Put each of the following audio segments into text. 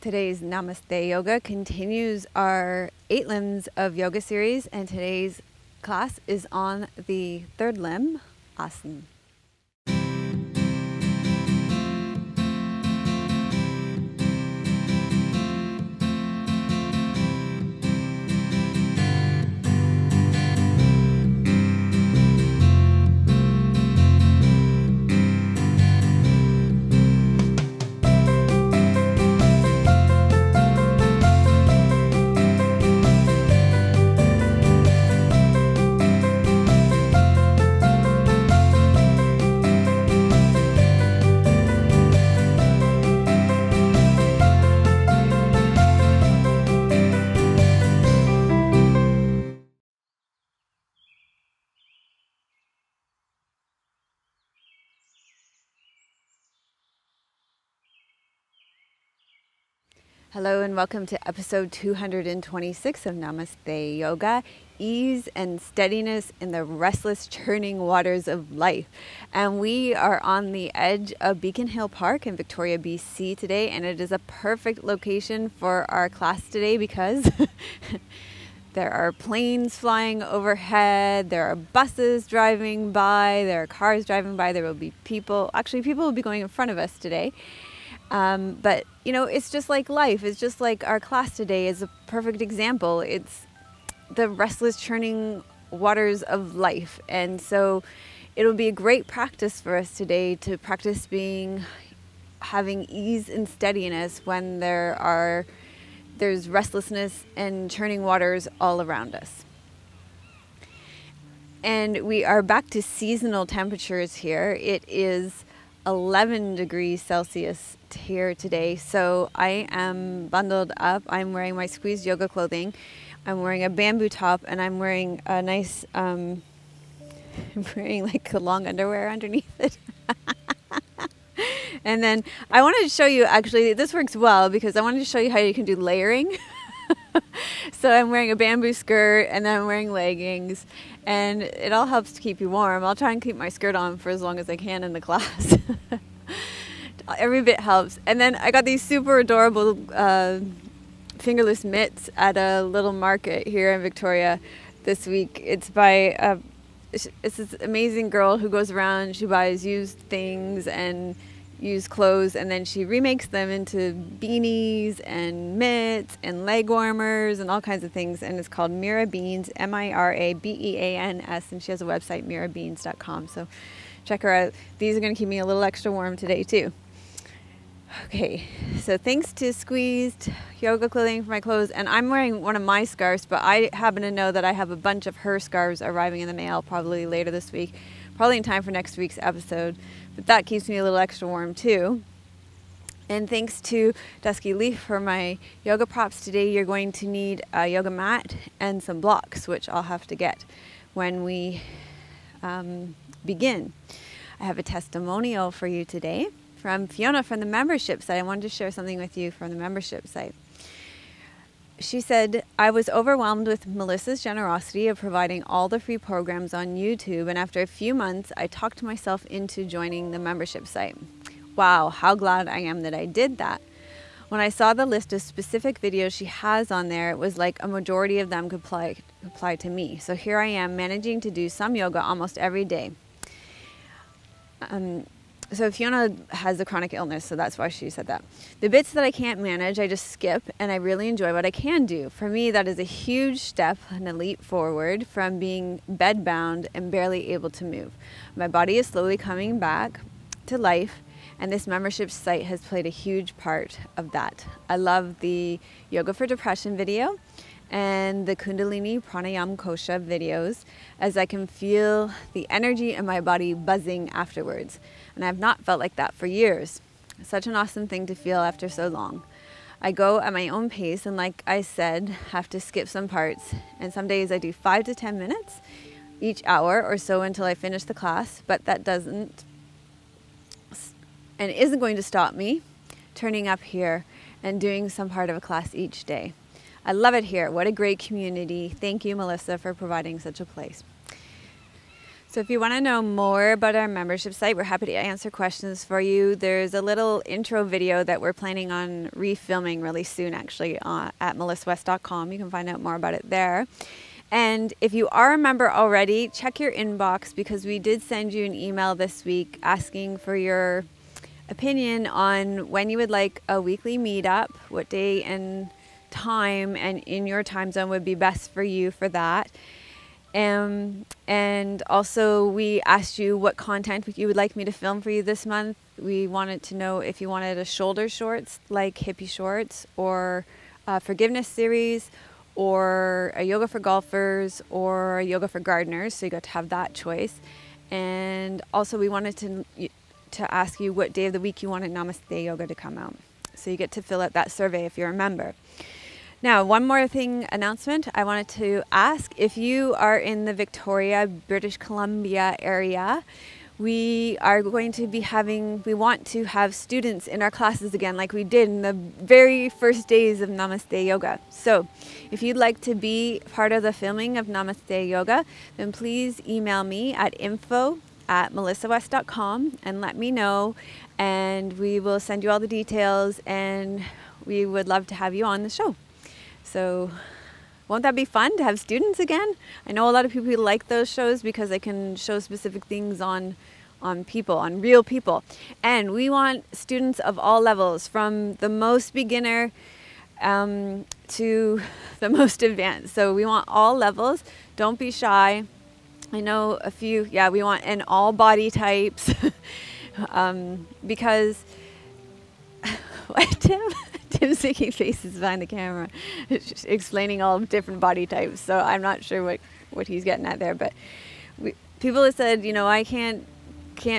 Today's Namaste Yoga continues our 8 limbs of yoga series, and today's class is on the third limb, Asana. Hello and welcome to episode 226 of Namaste Yoga, ease and steadiness in the restless churning waters of life. And we are on the edge of Beacon Hill Park in Victoria, BC today, and it is a perfect location for our class today because there are planes flying overhead, there are buses driving by, there are cars driving by, there will be people will be going in front of us today. But, you know, it's just like life. It's just like our class today is a perfect example. It's the restless churning waters of life. And so it'll be a great practice for us today to practice having ease and steadiness when there's restlessness and churning waters all around us. And we are back to seasonal temperatures here. It is 11 degrees Celsius here today, so I am bundled up. I'm wearing my squeezed yoga clothing. I'm wearing a bamboo top, and I'm wearing a nice, I'm wearing like a long underwear underneath it. And then I wanted to show you, actually, this works well because I wanted to show you how you can do layering. So I'm wearing a bamboo skirt and then I'm wearing leggings, and it all helps to keep you warm. I'll try and keep my skirt on for as long as I can in the class. Every bit helps. And then I got these super adorable fingerless mitts at a little market here in Victoria this week. It's by it's this amazing girl who goes around, she buys used things and used clothes, and then she remakes them into beanies and mitts and leg warmers and all kinds of things, and it's called Mira Beans, Mirabeans, and she has a website, mirabeans.com, so check her out. These are going to keep me a little extra warm today too. Okay, so thanks to squeezed yoga clothing for my clothes, and I'm wearing one of my scarves, but I happen to know that I have a bunch of her scarves arriving in the mail probably later this week, probably in time for next week's episode, but that keeps me a little extra warm too. And thanks to Dusky Leaf for my yoga props today. You're going to need a yoga mat and some blocks, which I'll have to get when we begin. I have a testimonial for you today from Fiona from the membership site. I wanted to share something with you from the membership site. She said, I was overwhelmed with Melissa's generosity of providing all the free programs on YouTube, and after a few months, I talked myself into joining the membership site. Wow, how glad I am that I did that. When I saw the list of specific videos she has on there, it was like a majority of them could apply to me. So here I am managing to do some yoga almost every day. So Fiona has a chronic illness, so that's why she said that. The bits that I can't manage, I just skip, and I really enjoy what I can do. For me, that is a huge step and a leap forward from being bedbound and barely able to move. My body is slowly coming back to life, and this membership site has played a huge part of that. I love the Yoga for Depression video and the Kundalini Pranayam Kosha videos, as I can feel the energy in my body buzzing afterwards. And I've not felt like that for years. Such an awesome thing to feel after so long. I go at my own pace, and like I said, have to skip some parts. And some days I do 5 to 10 minutes each hour or so until I finish the class, but that doesn't and isn't going to stop me turning up here and doing some part of a class each day. I love it here. What a great community. Thank you, Melissa, for providing such a place. So if you want to know more about our membership site, we're happy to answer questions for you. There's a little intro video that we're planning on refilming really soon, actually, at melissawest.com. You can find out more about it there. And if you are a member already, check your inbox, because we did send you an email this week asking for your opinion on when you would like a weekly meetup, what day and time and in your time zone would be best for you for that. And also we asked you what content you would like me to film for you this month. We wanted to know if you wanted a shoulder shorts like hippie shorts, or a forgiveness series, or a yoga for golfers, or a yoga for gardeners, so you got to have that choice. And also we wanted to ask you what day of the week you wanted Namaste Yoga to come out. So you get to fill out that survey if you're a member. Now, one more announcement. I wanted to ask if you are in the Victoria, British Columbia area. We want to have students in our classes again like we did in the very first days of Namaste Yoga. So if you'd like to be part of the filming of Namaste Yoga, then please email me at info@melissawest.com and let me know, and we will send you all the details, and we would love to have you on the show. So won't that be fun to have students again? I know a lot of people like those shows because they can show specific things on people, on real people. And we want students of all levels, from the most beginner to the most advanced. So we want all levels. Don't be shy. I know a few, we want in all body types because what, Tim? Tim's making faces behind the camera, explaining all different body types. So I'm not sure what he's getting at there. But people have said, I can't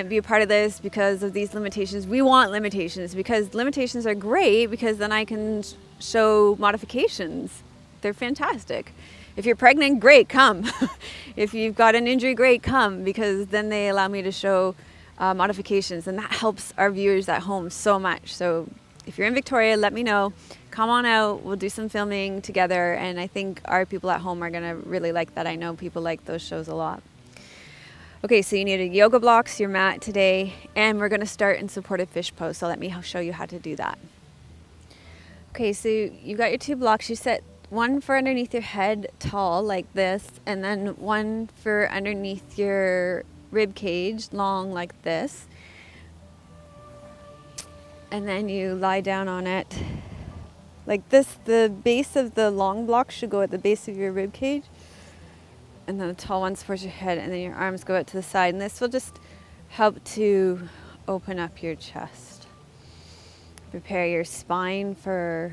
be a part of this because of these limitations. We want limitations, because limitations are great, because then I can show modifications. They're fantastic. If you're pregnant, great, come. If you've got an injury, great, come, because then they allow me to show modifications, and that helps our viewers at home so much. So if you're in Victoria, let me know. Come on out. We'll do some filming together, and I think our people at home are going to really like that. I know people like those shows a lot. Okay, so you need a yoga blocks, your mat today, and we're going to start in supported fish pose. So let me show you how to do that. Okay, so you got your 2 blocks. You set one for underneath your head tall like this, and then one for underneath your rib cage long like this. And then you lie down on it like this. The base of the long block should go at the base of your rib cage, and then the tall one supports your head, and then your arms go out to the side, and this will just help to open up your chest. Prepare your spine for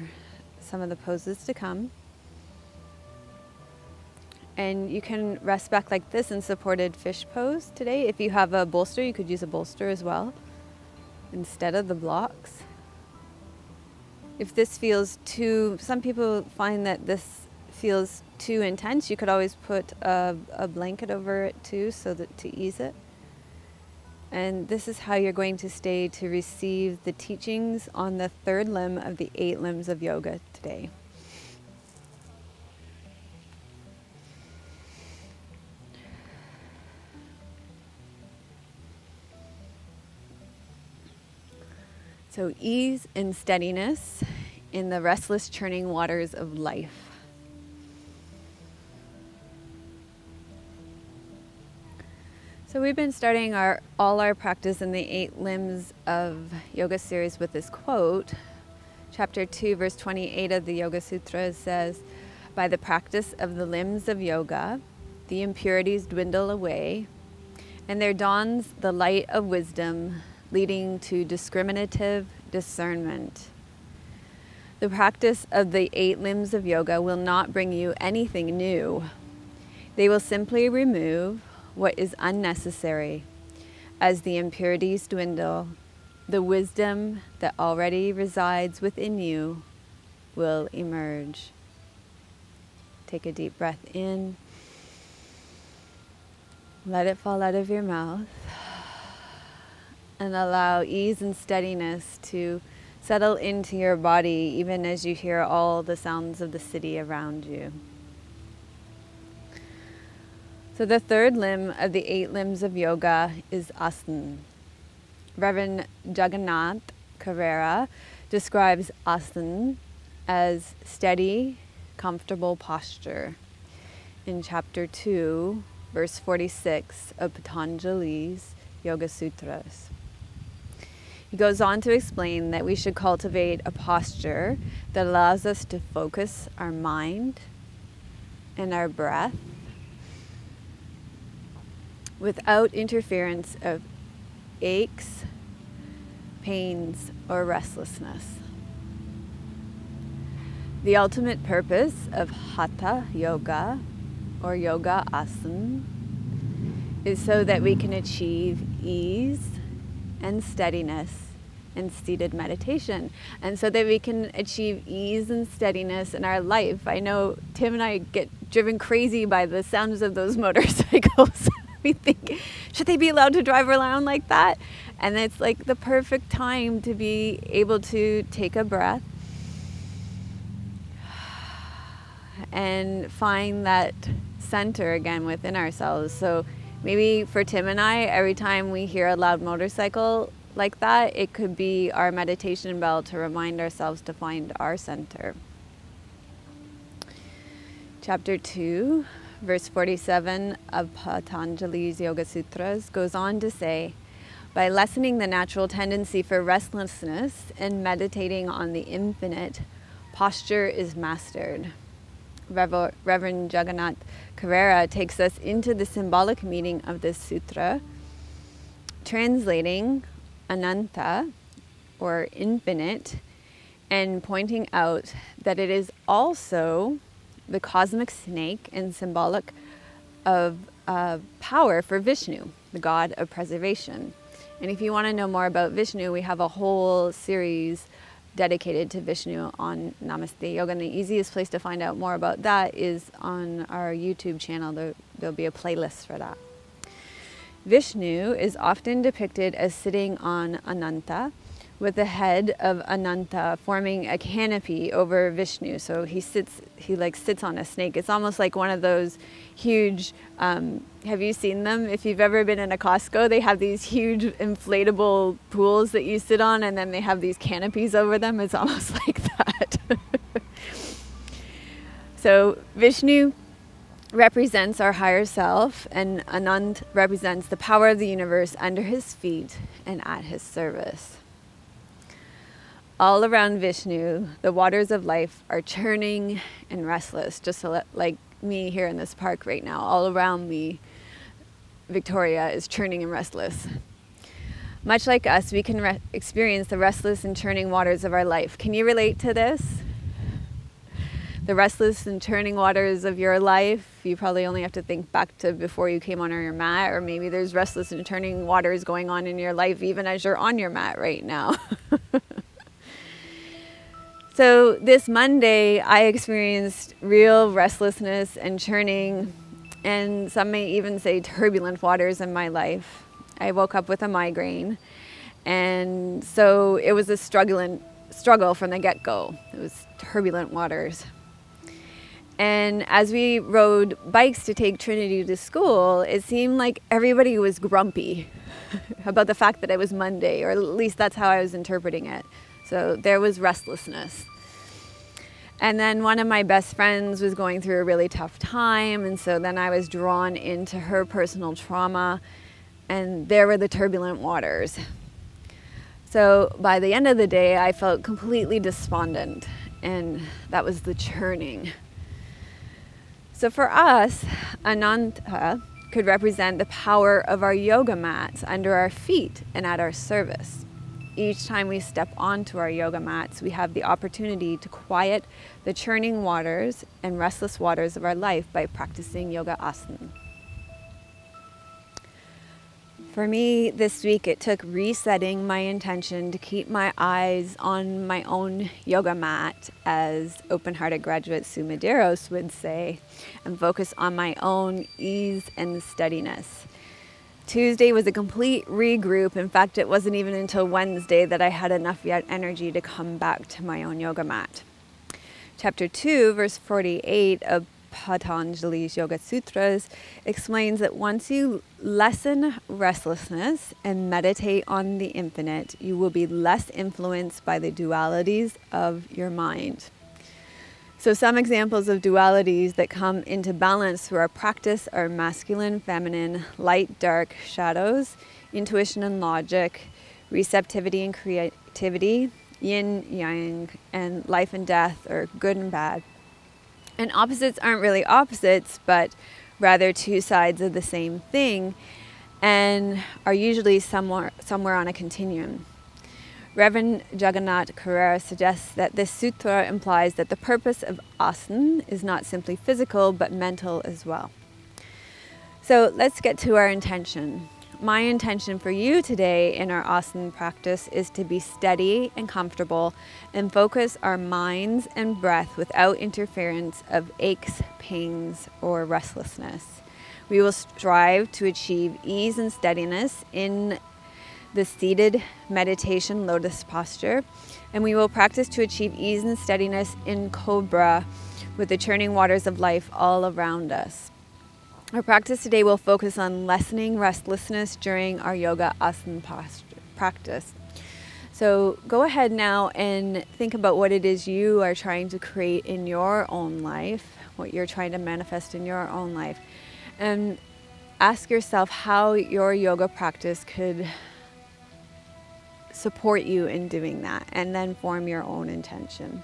some of the poses to come. And you can rest back like this in supported fish pose today. If you have a bolster, you could use a bolster as well instead of the blocks. If this feels some people find that this feels too intense, you could always put a blanket over it too, so that to ease it. And this is how you're going to stay to receive the teachings on the 3rd limb of the 8 limbs of yoga today. So ease and steadiness in the restless churning waters of life. So we've been starting all our practice in the 8 limbs of yoga series with this quote. Chapter 2, verse 28 of the Yoga Sutras says, "By the practice of the limbs of yoga, the impurities dwindle away, and there dawns the light of wisdom, leading to discriminative discernment." The practice of the 8 limbs of yoga will not bring you anything new. They will simply remove what is unnecessary. As the impurities dwindle, the wisdom that already resides within you will emerge. Take a deep breath in. Let it fall out of your mouth. And allow ease and steadiness to settle into your body, even as you hear all the sounds of the city around you. So the third limb of the 8 limbs of yoga is asana. Reverend Jagannath Cobra describes asana as steady, comfortable posture in chapter 2, verse 46 of Patanjali's Yoga Sutras. He goes on to explain that we should cultivate a posture that allows us to focus our mind and our breath without interference of aches, pains, or restlessness. The ultimate purpose of hatha yoga, or yoga asana, is so that we can achieve ease and steadiness in seated meditation, and so that we can achieve ease and steadiness in our life. I know Tim and I get driven crazy by the sounds of those motorcycles. We think, should they be allowed to drive around like that? And it's like the perfect time to be able to take a breath and find that center again within ourselves. So maybe for Tim and I, every time we hear a loud motorcycle like that, it could be our meditation bell to remind ourselves to find our center. Chapter 2, verse 47 of Patanjali's Yoga Sutras goes on to say, by lessening the natural tendency for restlessness and meditating on the infinite, posture is mastered. Reverend Jagannath Cobra takes us into the symbolic meaning of this sutra, translating ananta, or infinite, and pointing out that it is also the cosmic snake and symbolic of power for Vishnu, the god of preservation. And if you want to know more about Vishnu, we have a whole series dedicated to Vishnu on Namaste Yoga, and the easiest place to find out more about that is on our YouTube channel. There'll be a playlist for that. Vishnu is often depicted as sitting on Ananta, with the head of Ananta forming a canopy over Vishnu. So he sits on a snake. It's almost like one of those huge, have you seen them? If you've ever been in a Costco, they have these huge inflatable pools that you sit on, and then they have these canopies over them. It's almost like that. So Vishnu represents our higher self, and Anand represents the power of the universe under his feet and at his service. All around Vishnu, the waters of life are churning and restless, just like me here in this park right now. All around me, Victoria is churning and restless. Much like us, we can experience the restless and churning waters of our life. Can you relate to this? The restless and churning waters of your life, you probably only have to think back to before you came on your mat, or maybe there's restless and churning waters going on in your life even as you're on your mat right now. So this Monday, I experienced real restlessness and churning, and some may even say turbulent waters in my life. I woke up with a migraine, and so it was a struggle from the get-go. It was turbulent waters. And as we rode bikes to take Trinity to school, it seemed like everybody was grumpy about the fact that it was Monday, or at least that's how I was interpreting it. So there was restlessness. And then one of my best friends was going through a really tough time, and so then I was drawn into her personal trauma, and there were the turbulent waters. So by the end of the day, I felt completely despondent, and that was the churning. So for us, Ananta could represent the power of our yoga mats under our feet and at our service. Each time we step onto our yoga mats, we have the opportunity to quiet the churning waters and restless waters of our life by practicing yoga asana. For me, this week, it took resetting my intention to keep my eyes on my own yoga mat, as open-hearted graduate Sue Medeiros would say, and focus on my own ease and steadiness. Tuesday was a complete regroup. In fact, it wasn't even until Wednesday that I had enough energy to come back to my own yoga mat. Chapter 2, verse 48 of Patanjali's Yoga Sutras explains that once you lessen restlessness and meditate on the infinite, you will be less influenced by the dualities of your mind. So some examples of dualities that come into balance through our practice are masculine, feminine, light, dark, shadows, intuition and logic, receptivity and creativity, yin, yang, and life and death, or good and bad. And opposites aren't really opposites, but rather two sides of the same thing, and are usually somewhere on a continuum. Reverend Jagannath Carrera suggests that this sutra implies that the purpose of asana is not simply physical, but mental as well. So let's get to our intention. My intention for you today in our asana practice is to be steady and comfortable and focus our minds and breath without interference of aches, pains, or restlessness. We will strive to achieve ease and steadiness in the seated meditation lotus posture, and we will practice to achieve ease and steadiness in Cobra with the churning waters of life all around us. Our practice today will focus on lessening restlessness during our yoga asana practice. So go ahead now and think about what it is you are trying to create in your own life, what you're trying to manifest in your own life, and ask yourself how your yoga practice could support you in doing that, and then form your own intention.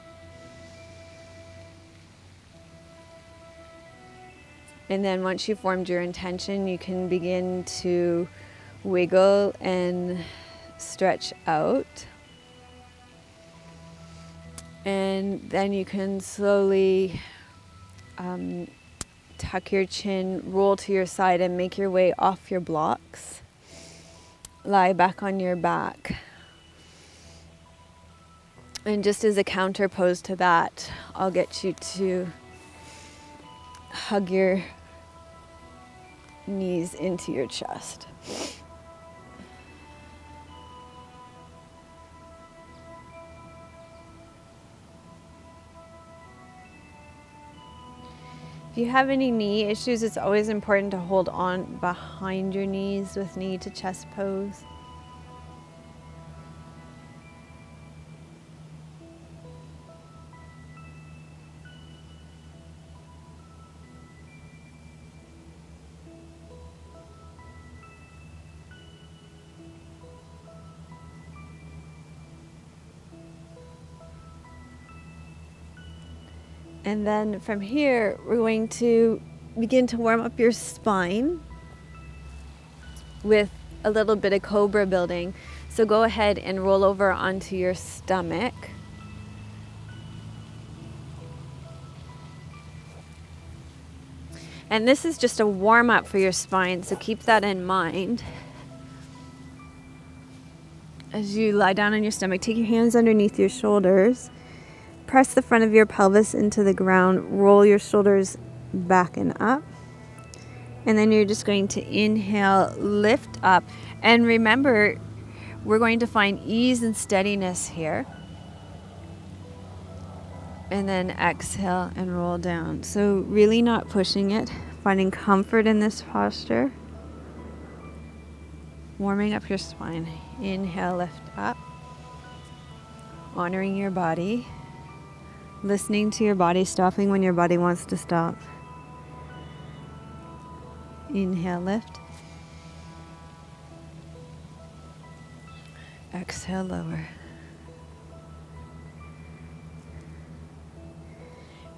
And then once you've formed your intention, you can begin to wiggle and stretch out. And then you can slowly tuck your chin, roll to your side, and make your way off your blocks. Lie back on your back. And just as a counter pose to that, I'll get you to hug your knees into your chest. If you have any knee issues, it's always important to hold on behind your knees with knee to chest pose. And then from here, we're going to begin to warm up your spine with a little bit of Cobra building. So go ahead and roll over onto your stomach. And this is just a warm up for your spine, so keep that in mind. As you lie down on your stomach, take your hands underneath your shoulders. Press the front of your pelvis into the ground. Roll your shoulders back and up. And then you're just going to inhale, lift up. And remember, we're going to find ease and steadiness here. And then exhale and roll down. So really not pushing it. Finding comfort in this posture. Warming up your spine. Inhale, lift up. Honoring your body. Listening to your body, stopping when your body wants to stop. Inhale, lift. Exhale, lower.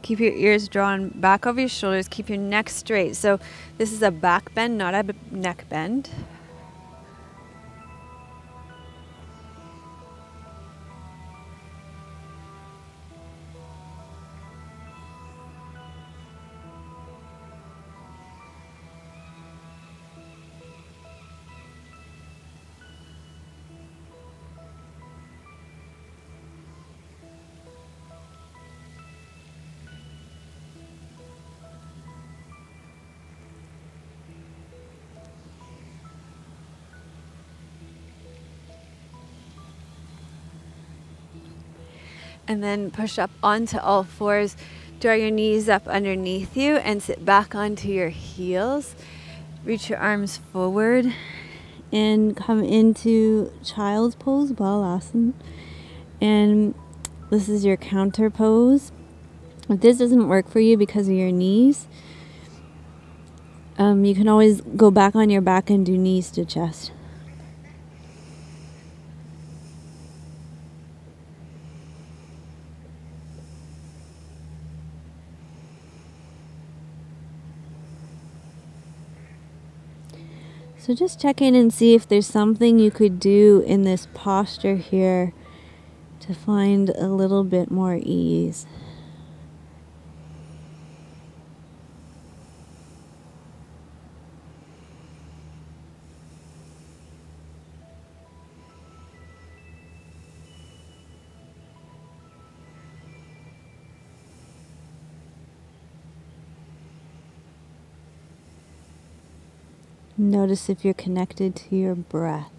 Keep your ears drawn back over your shoulders. Keep your neck straight. So this is a back bend, not a neck bend. And then push up onto all fours. Draw your knees up underneath you and sit back onto your heels. Reach your arms forward and come into child's pose, balasana. And this is your counter pose. If this doesn't work for you because of your knees, you can always go back on your back and do knees to chest. So just check in and see if there's something you could do in this posture here to find a little bit more ease. Notice if you're connected to your breath.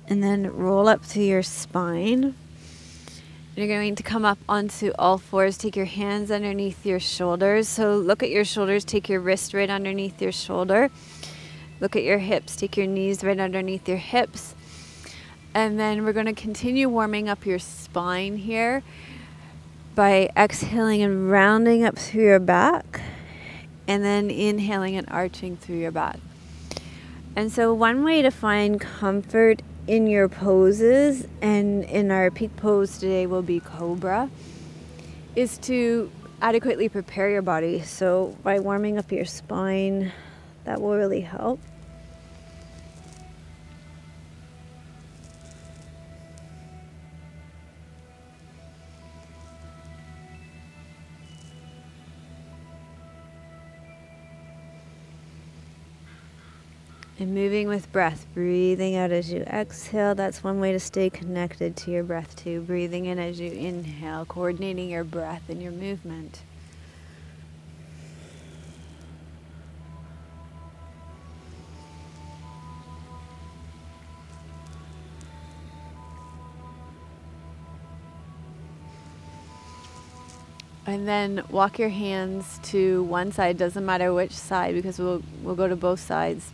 And then roll up to your spine. You're going to come up onto all fours. Take your hands underneath your shoulders. So look at your shoulders. Take your wrist right underneath your shoulder. Look at your hips. Take your knees right underneath your hips. And then we're going to continue warming up your spine here by exhaling and rounding up through your back, and then inhaling and arching through your back. And so one way to find comfort in your poses, and in our peak pose today will be Cobra, is to adequately prepare your body. So by warming up your spine, that will really help. And moving with breath, breathing out as you exhale. That's one way to stay connected to your breath too. Breathing in as you inhale, coordinating your breath and your movement. And then walk your hands to one side. Doesn't matter which side, because we'll go to both sides.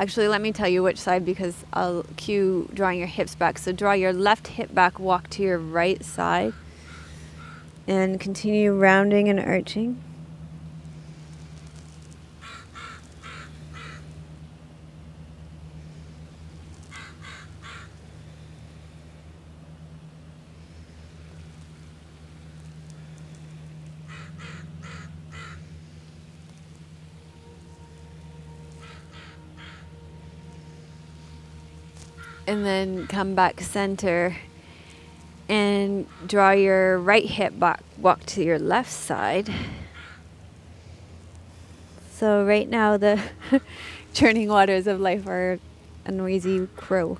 Actually, let me tell you which side, because I'll cue drawing your hips back. So draw your left hip back, walk to your right side, and continue rounding and arching. And then come back center and draw your right hip back, walk to your left side. So right now the churning waters of life are a noisy crow.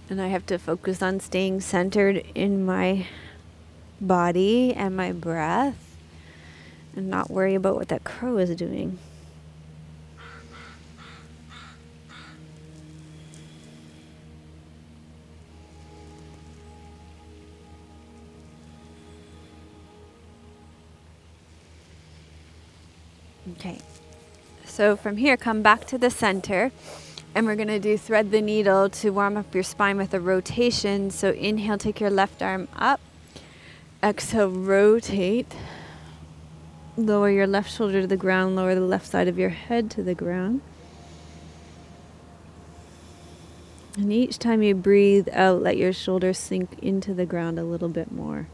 And I have to focus on staying centered in my body and my breath and not worry about what that crow is doing. Okay, so from here, come back to the center, and we're going to do thread the needle to warm up your spine with a rotation. So inhale, take your left arm up. Exhale, rotate. Lower your left shoulder to the ground, lower the left side of your head to the ground. And each time you breathe out, let your shoulders sink into the ground a little bit more.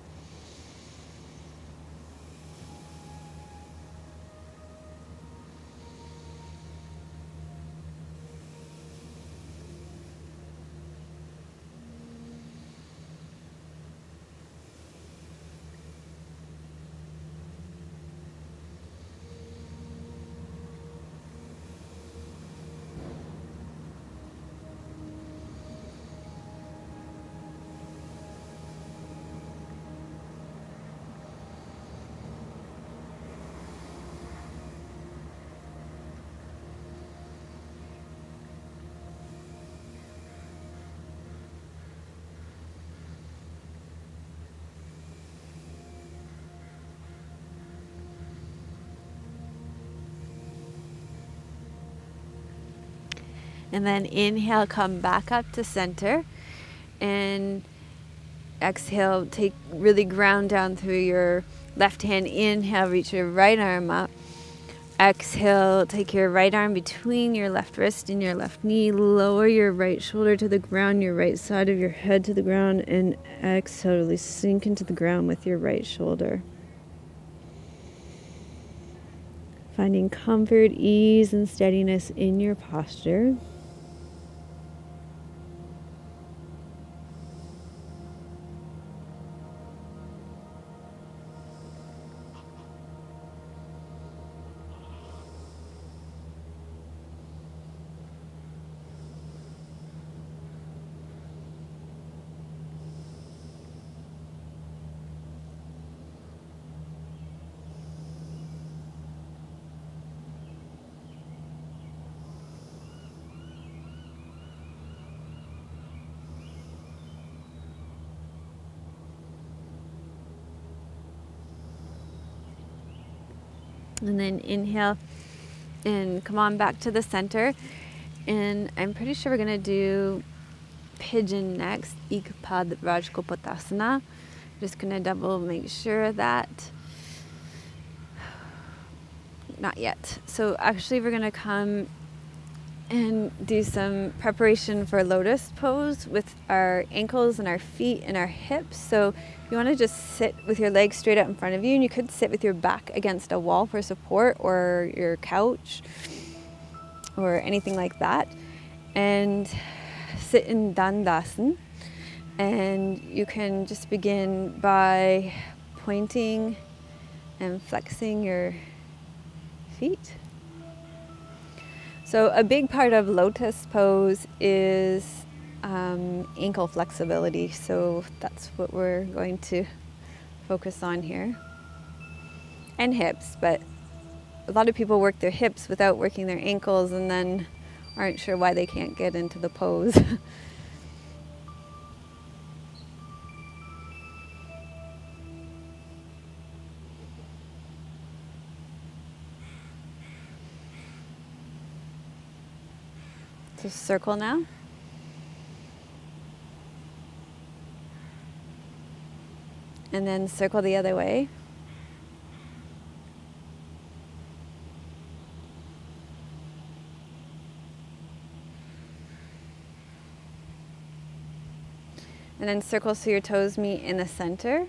And then inhale, come back up to center. And exhale, really ground down through your left hand. Inhale, reach your right arm up. Exhale, take your right arm between your left wrist and your left knee. Lower your right shoulder to the ground, your right side of your head to the ground. And exhale, really sink into the ground with your right shoulder. Finding comfort, ease, and steadiness in your posture. And then inhale and come on back to the center. And I'm pretty sure we're going to do pigeon next. Ikpad Rajkopatasana. Just going to double make sure that. Not yet. So actually we're going to come and do some preparation for Lotus pose with our ankles and our feet and our hips. So you want to just sit with your legs straight out in front of you, and you could sit with your back against a wall for support, or your couch or anything like that, and sit in Dandasana. And you can just begin by pointing and flexing your feet. So a big part of Lotus pose is ankle flexibility. So that's what we're going to focus on here. And hips, but a lot of people work their hips without working their ankles and then aren't sure why they can't get into the pose. So circle now. And then circle the other way. And then circle so your toes meet in the center.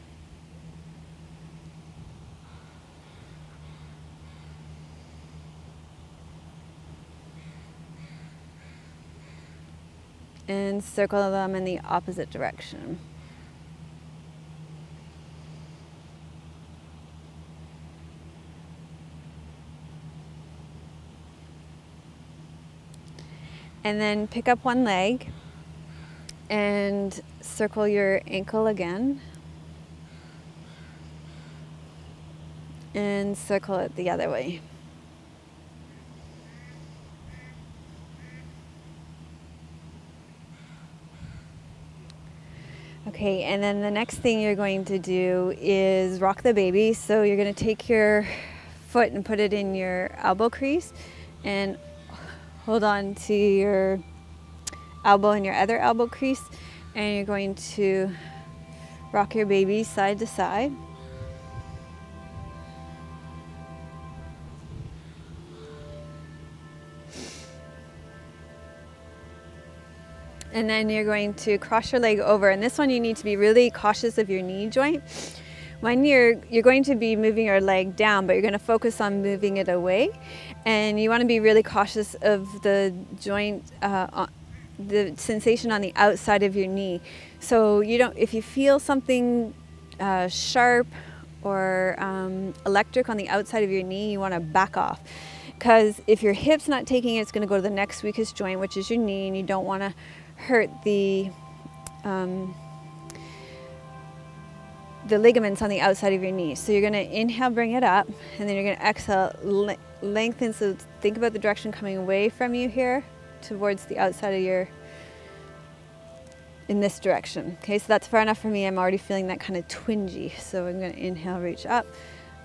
And circle them in the opposite direction. And then pick up one leg and circle your ankle again. And circle it the other way. Okay, and then the next thing you're going to do is rock the baby. So you're going to take your foot and put it in your elbow crease and hold on to your elbow in your other elbow crease, and you're going to rock your baby side to side. And then you're going to cross your leg over, and this one you need to be really cautious of your knee joint. When you're going to be moving your leg down, but you're going to focus on moving it away, and you want to be really cautious of the joint, the sensation on the outside of your knee. So if you feel something sharp or electric on the outside of your knee, you want to back off. Because if your hip's not taking it, it's going to go to the next weakest joint, which is your knee, and you don't want to hurt the ligaments on the outside of your knee. So you're going to inhale, bring it up, and then you're going to exhale, lengthen. So think about the direction coming away from you here towards the outside of in this direction. Okay, so that's far enough for me. I'm already feeling that kind of twingy. So I'm going to inhale, reach up,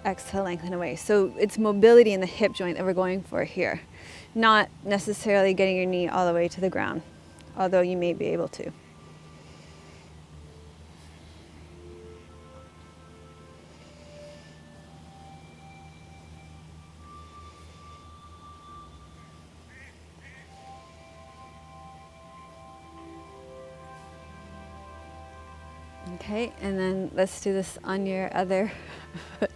Exhale, lengthen away. So it's mobility in the hip joint that we're going for here, not necessarily getting your knee all the way to the ground, although you may be able to. Okay, and then let's do this on your other foot.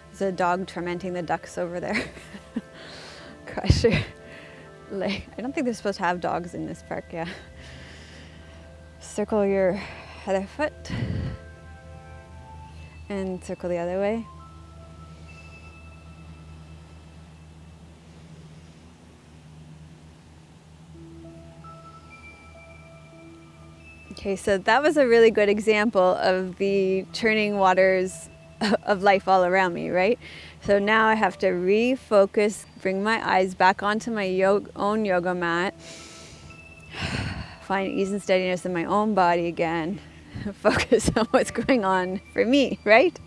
There's a dog tormenting the ducks over there. Crush your leg. I don't think they're supposed to have dogs in this park, yeah. Circle your other foot and circle the other way. Okay, so that was a really good example of the churning waters of life all around me, right? So now I have to refocus, bring my eyes back onto my own yoga mat, find ease and steadiness in my own body again, focus on what's going on for me, right?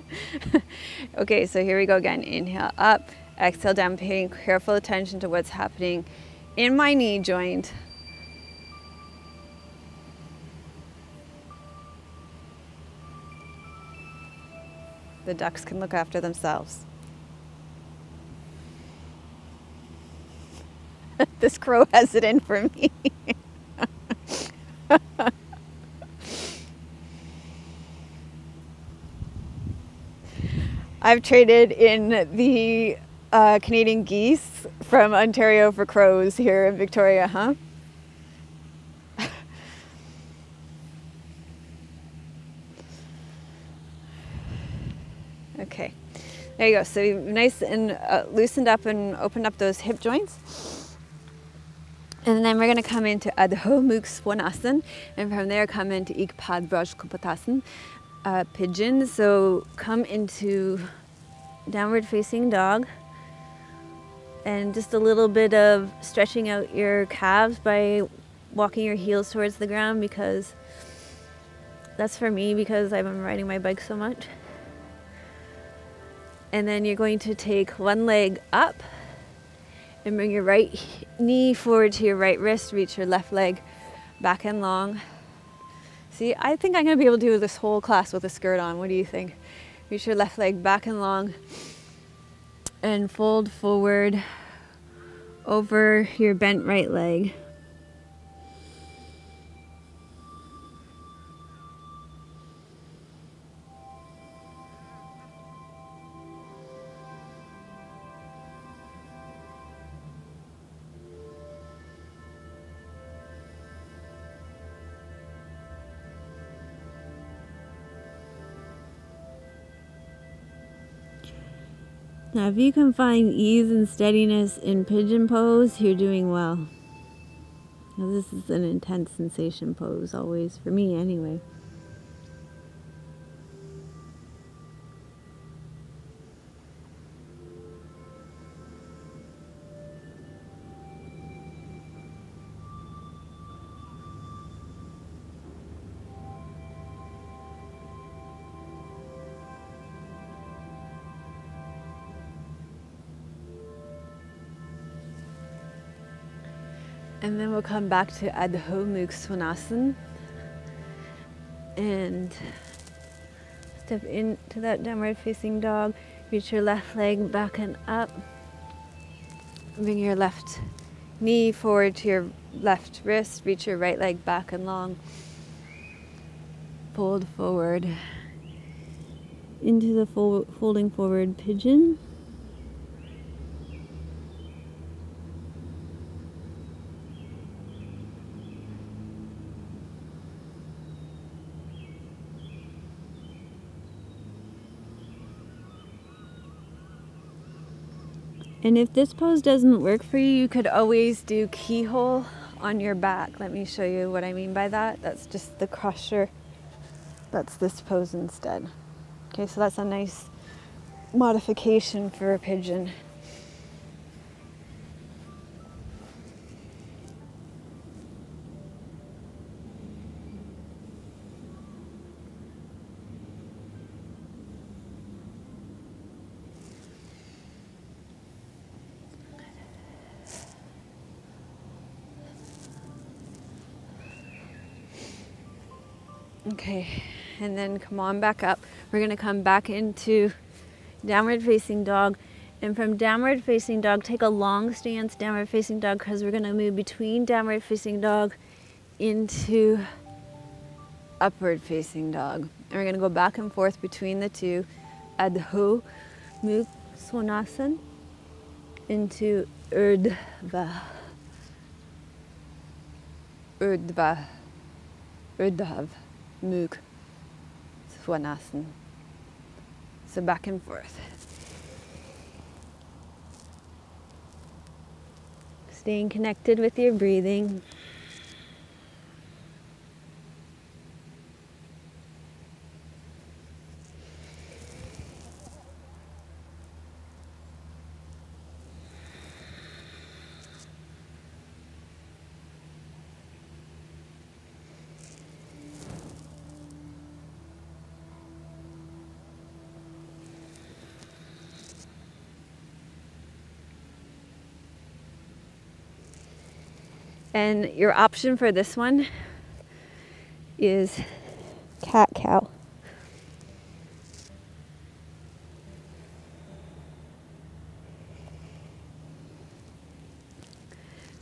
Okay, so here we go again. Inhale up, exhale down, paying careful attention to what's happening in my knee joint. The ducks can look after themselves. This crow has it in for me. I've traded in the Canadian geese from Ontario for crows here in Victoria, huh? Okay, there you go. So you've nice and loosened up and opened up those hip joints. And then we're going to come into Adho Mukha Svanasana, and from there come into Ekpad Vrajkopatasana, pigeon. So come into downward facing dog, and just a little bit of stretching out your calves by walking your heels towards the ground, because that's for me because I've been riding my bike so much. And then you're going to take one leg up and bring your right knee forward to your right wrist, reach your left leg back and long. See, I think I'm gonna be able to do this whole class with a skirt on. What do you think? Reach your left leg back and long and fold forward over your bent right leg. Now, if you can find ease and steadiness in pigeon pose, you're doing well. Now, this is an intense sensation pose, always, for me anyway. And then we'll come back to Adho Mukha Svanasana and step into that downward facing dog. Reach your left leg back and up. Bring your left knee forward to your left wrist. Reach your right leg back and long. Fold forward into the folding forward pigeon. And if this pose doesn't work for you, you could always do keyhole on your back. Let me show you what I mean by that. That's just the crusher. That's this pose instead. Okay, so that's a nice modification for a pigeon. Okay, and then come on back up. We're going to come back into downward facing dog. And from downward facing dog, take a long stance, downward facing dog, because we're going to move between downward facing dog into upward facing dog. And we're going to go back and forth between the two. Adho Mukha Svanasana into Urdhva. Urdhva. Urdhav Mukha Svanasana. So back and forth. Staying connected with your breathing. And your option for this one is cat-cow.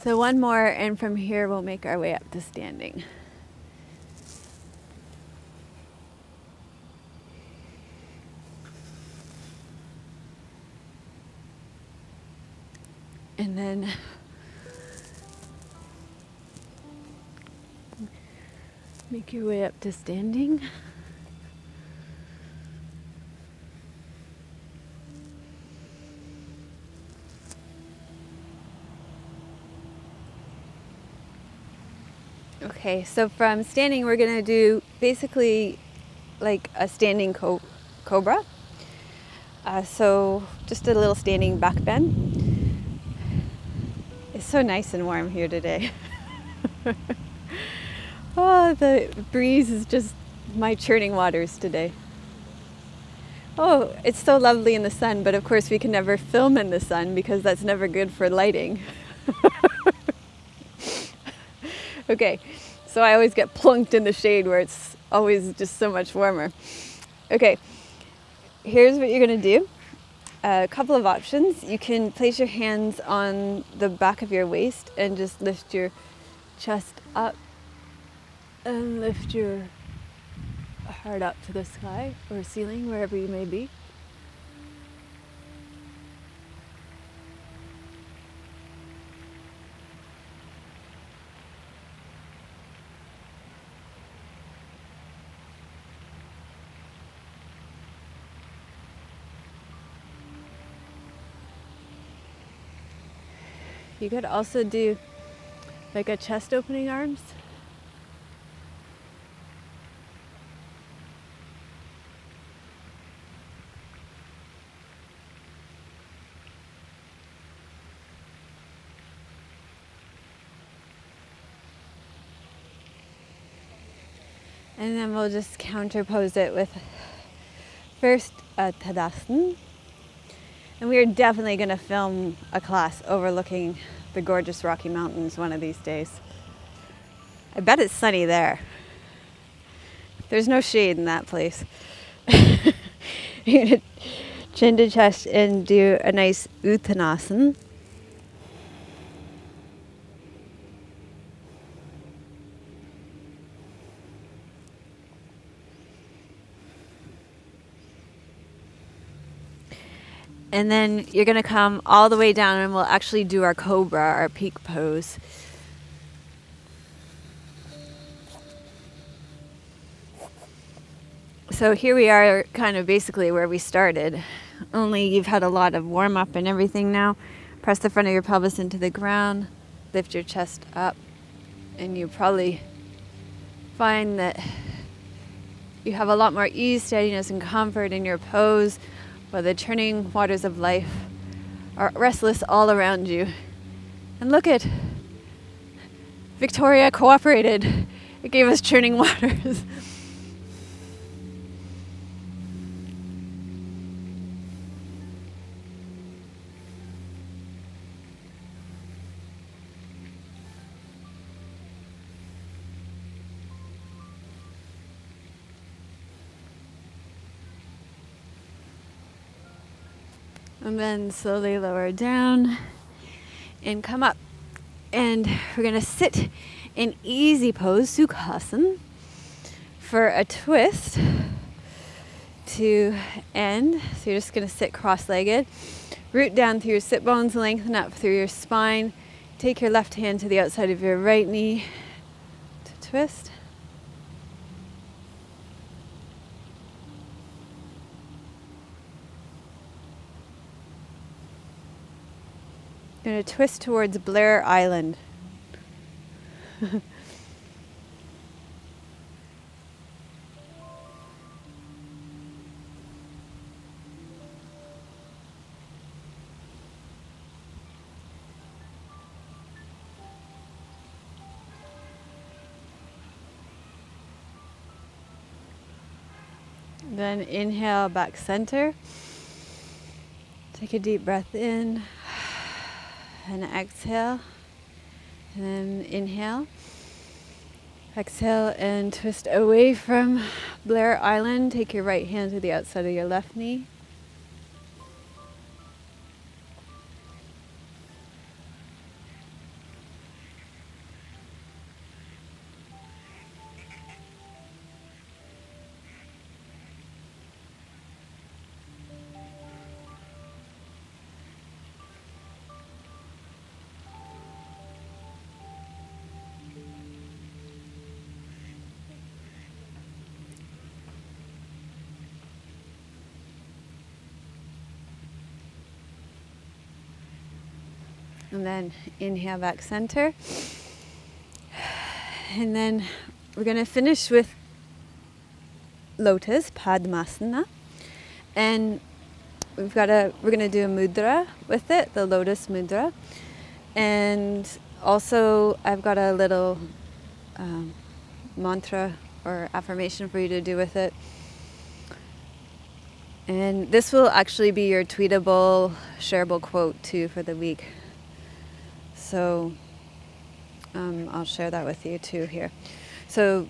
So one more, and from here we'll make our way up to standing. And then make your way up to standing. Okay, so from standing we're going to do basically like a standing cobra. So just a little standing back bend. It's so nice and warm here today. Oh, the breeze is just my churning waters today. Oh, it's so lovely in the sun, but of course we can never film in the sun because that's never good for lighting. Okay, so I always get plunked in the shade where it's always just so much warmer. Okay, here's what you're going to do. A couple of options. You can place your hands on the back of your waist and just lift your chest up and lift your heart up to the sky or ceiling, wherever you may be. You could also do like a chest opening arms. And then we'll just counterpose it with first a Tadasana. And we are definitely going to film a class overlooking the gorgeous Rocky Mountains one of these days. I bet it's sunny there. There's no shade in that place. You're going to chin to chest and do a nice Uttanasana. And then you're going to come all the way down and we'll actually do our Cobra, our peak pose. So here we are kind of basically where we started, only you've had a lot of warm up and everything now. Press the front of your pelvis into the ground, lift your chest up, and you probably find that you have a lot more ease, steadiness, and comfort in your pose, while the churning waters of life are restless all around you. And look at Victoria cooperated. It gave us churning waters. And then slowly lower down and come up. And we're going to sit in easy pose, Sukhasana, for a twist to end. So you're just going to sit cross-legged. Root down through your sit bones, lengthen up through your spine. Take your left hand to the outside of your right knee to twist. Going to twist towards Blair Island. Then inhale back center. Take a deep breath in and exhale. And then inhale. Exhale and twist away from Blair Island. Take your right hand to the outside of your left knee. And then inhale back center. And then we're going to finish with Lotus, Padmasana. And we're going to do a mudra with it, the Lotus mudra. And also I've got a little mantra or affirmation for you to do with it. And this will actually be your tweetable, shareable quote too for the week. So I'll share that with you too here. So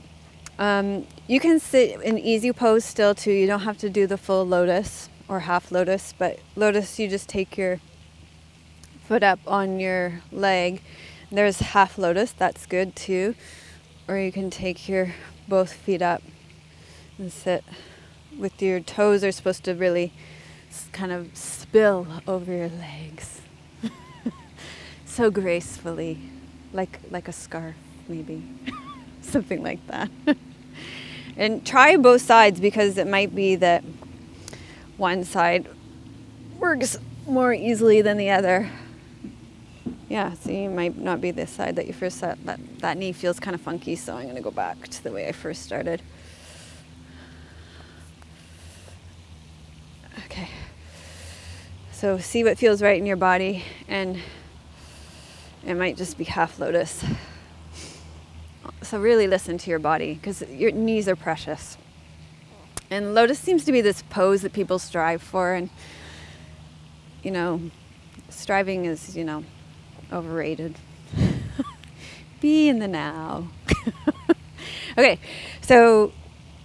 you can sit in easy pose still too. You don't have to do the full lotus or half lotus, but lotus you just take your foot up on your leg. There's half lotus, that's good too. Or you can take your both feet up and sit with your toes are supposed to really kind of spill over your legs. So gracefully, like a scarf, maybe. Something like that. And try both sides because it might be that one side works more easily than the other. Yeah, so you might not be this side that you first set. That knee feels kind of funky, so I'm going to go back to the way I first started. Okay. So see what feels right in your body, and it might just be half lotus. So really listen to your body because your knees are precious. And lotus seems to be this pose that people strive for, and striving is, overrated. Be in the now. Okay, so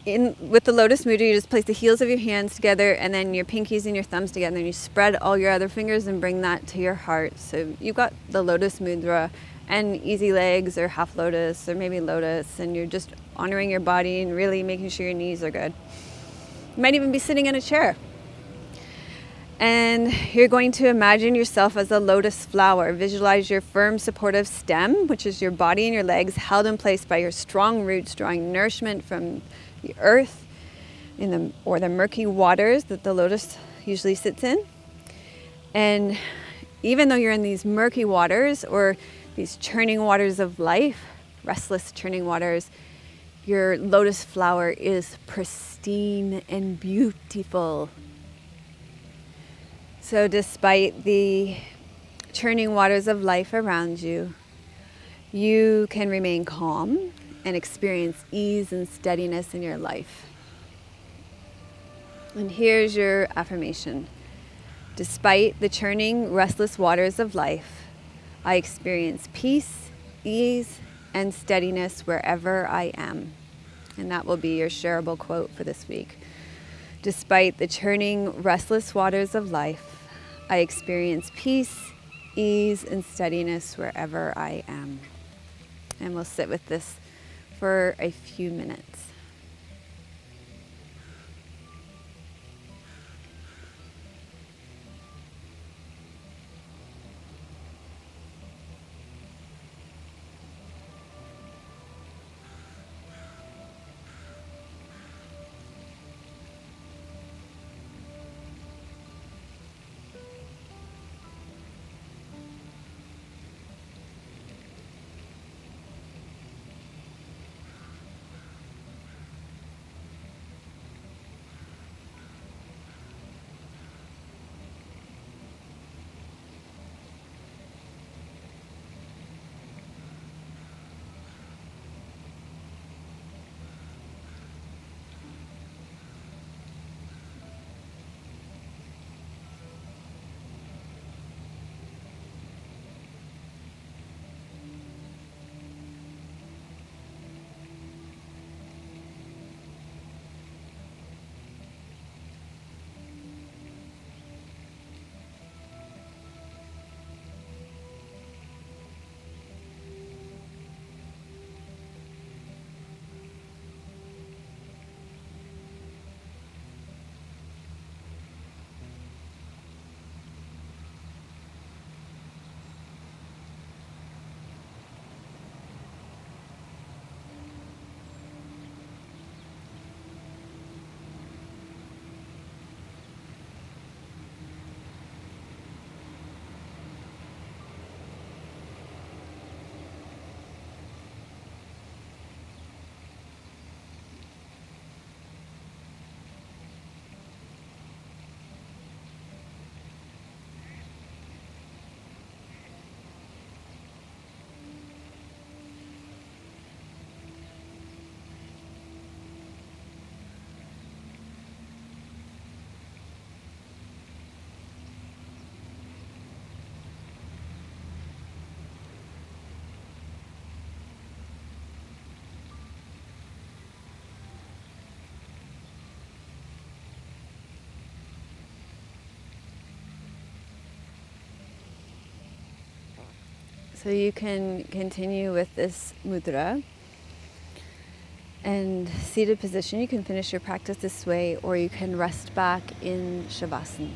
with the Lotus Mudra, you just place the heels of your hands together and then your pinkies and your thumbs together, and you spread all your other fingers and bring that to your heart. So you've got the Lotus Mudra and easy legs or half lotus or maybe lotus, and you're just honoring your body and really making sure your knees are good. You might even be sitting in a chair. And you're going to imagine yourself as a lotus flower. Visualize your firm, supportive stem, which is your body and your legs, held in place by your strong roots, drawing nourishment from the earth or the murky waters that the lotus usually sits in. And even though you're in these murky waters or these churning waters of life, restless churning waters, your lotus flower is pristine and beautiful. So despite the churning waters of life around you, you can remain calm and experience ease and steadiness in your life. And here's your affirmation. Despite the churning, restless waters of life, I experience peace, ease, and steadiness wherever I am. And that will be your shareable quote for this week. Despite the churning, restless waters of life, I experience peace, ease, and steadiness wherever I am. And we'll sit with this for a few minutes. So you can continue with this mudra and seated position. You can finish your practice this way, or you can rest back in Shavasana.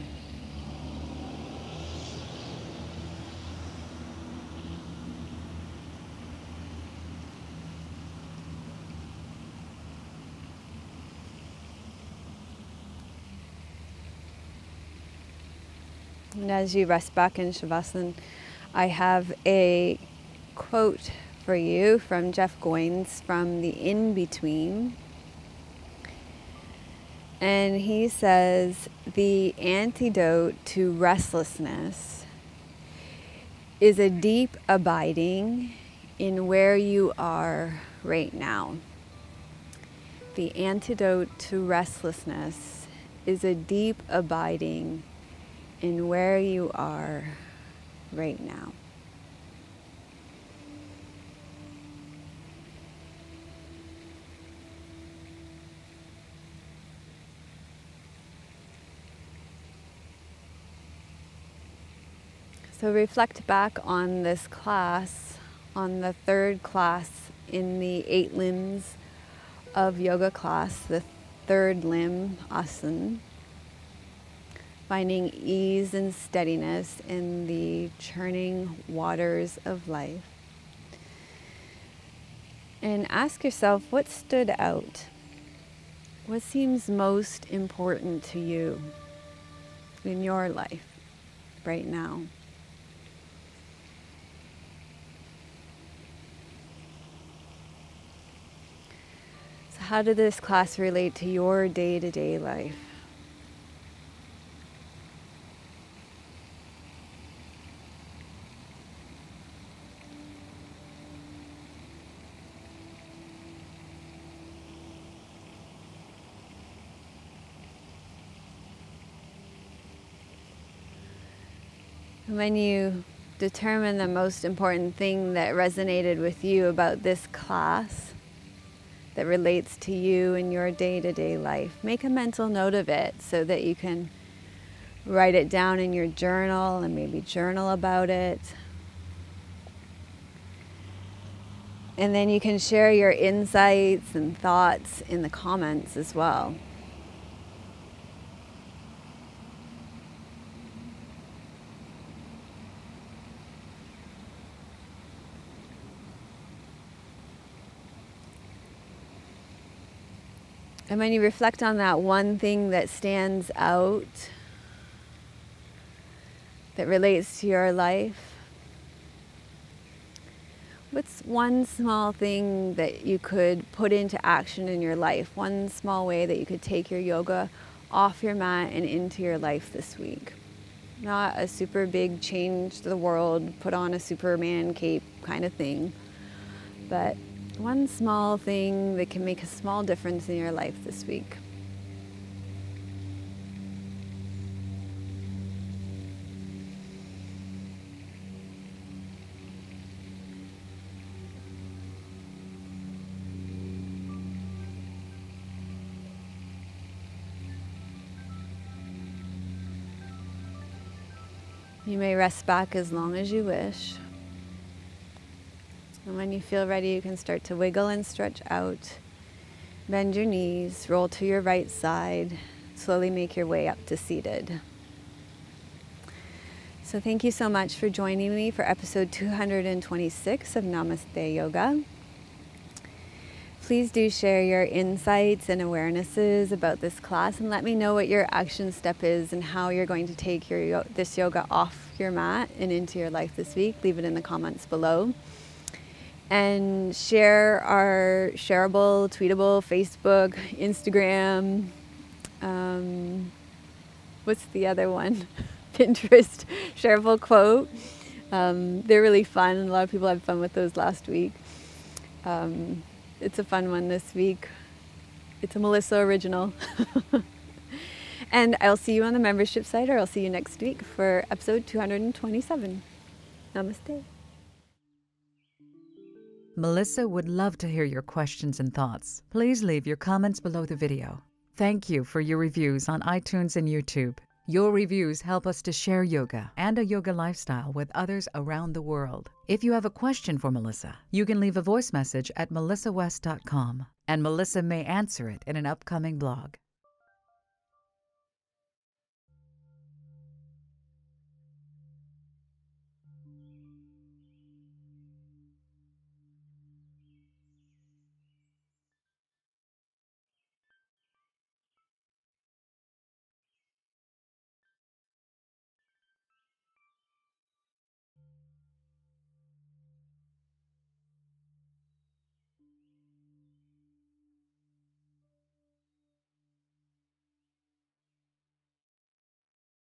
And as you rest back in Shavasana, I have a quote for you from Jeff Goins from The In-Between. And he says, the antidote to restlessness is a deep abiding in where you are right now. The antidote to restlessness is a deep abiding in where you are right now. So reflect back on this class, on the third class in the 8 limbs of yoga class, the third limb, Asana. Finding ease and steadiness in the churning waters of life. And ask yourself, what stood out? What seems most important to you in your life right now? So how did this class relate to your day-to-day life? When you determine the most important thing that resonated with you about this class, that relates to you in your day-to-day life, make a mental note of it so that you can Write it down in your journal and maybe journal about it. And then you can share your insights and thoughts in the comments as well. And when you reflect on that one thing that stands out, that relates to your life, what's one small thing that you could put into action in your life? One small way that you could take your yoga off your mat and into your life this week? Not a super big change to the world, put on a Superman cape kind of thing, but one small thing that can make a small difference in your life this week. You may rest back as long as you wish. And when you feel ready, you can start to wiggle and stretch out. Bend your knees, roll to your right side, slowly make your way up to seated. So thank you so much for joining me for episode 226 of Namaste Yoga. Please do share your insights and awarenesses about this class and let me know what your action step is and how you're going to take this yoga off your mat and into your life this week. Leave it in the comments below. And share our shareable, tweetable, Facebook, Instagram, what's the other one? Pinterest shareable quote. They're really fun. A lot of people had fun with those last week. It's a fun one this week. It's a Melissa original. And I'll see you on the membership site, or I'll see you next week for episode 227. Namaste. Melissa would love to hear your questions and thoughts. Please leave your comments below the video. Thank you for your reviews on iTunes and YouTube. Your reviews help us to share yoga and a yoga lifestyle with others around the world. If you have a question for Melissa, you can leave a voice message at melissawest.com, and Melissa may answer it in an upcoming blog.